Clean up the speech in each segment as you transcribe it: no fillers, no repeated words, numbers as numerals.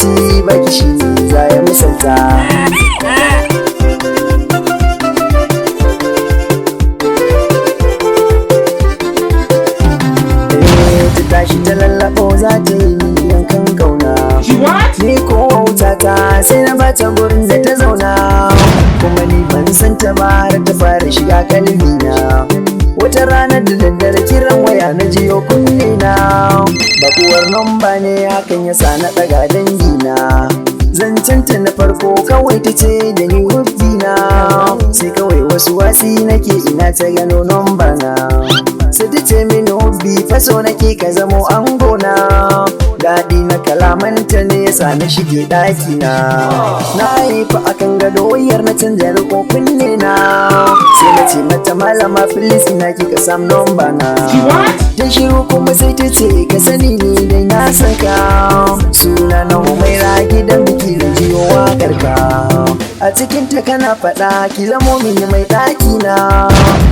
ci baki shi ne za ya misalta. Ta tashi ta lallabo za ta yi yankan kauna, ni ko wuta sai na bata gurin da ta zauna, kuma ni ban san ta ba har ta fara shiga kalbina. Wata ranar da daddare kiran waya na jiyo kunne na, bakuwar namba ne hakan ya sa na daga dangina. Zancenta na farko kawai ta ce da ni hubbina, sai kawai wasu wasi nake ina ta gano namba na. Sai ta ce mini hobbi faso nake ka zamo angona, daɗi na kalamanta ne yasa na shige ɗakina. Na haifa akan gado wayar na canja riko kunne na, sai na ce mata malama filis ina kika sam nomba na. Ta shiru kuma sai ta ce ka sani ni dai na saka suna na Humaira gidan biki da jiyo wakar ka. A cikin ta kana faɗa ki zamo mini mai ɗakina,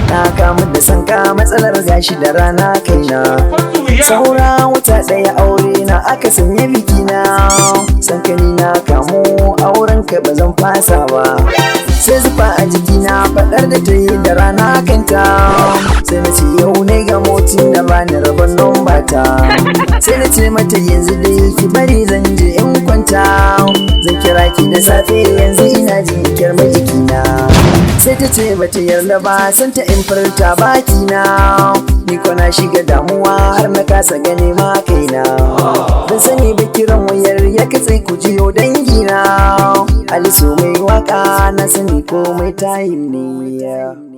na kamu da sanka matsalar gashi da rana kaina. Saura wata ɗaya aure na aka sanya bikina, sankani na kamu auren ka ba zan fasa ba. Sai zufa a jikina faɗar da ta yi da rana kanta, sai na ce yau ne ga motin da bani rabon nomba ta. Sai na ce mata yanzu dai ki bari zan je in kwanta, zan kira ki da safe yanzu ina jin kyarma jikina. Sai ta ce bata yarda ba san ta in furta bakina, ni ko na shiga damuwa har na kasa gane ma kaina. Ban sani ba kiran wayar ya katse ku jiyo dangina, Alisu mai waka na sani komai tayin ne.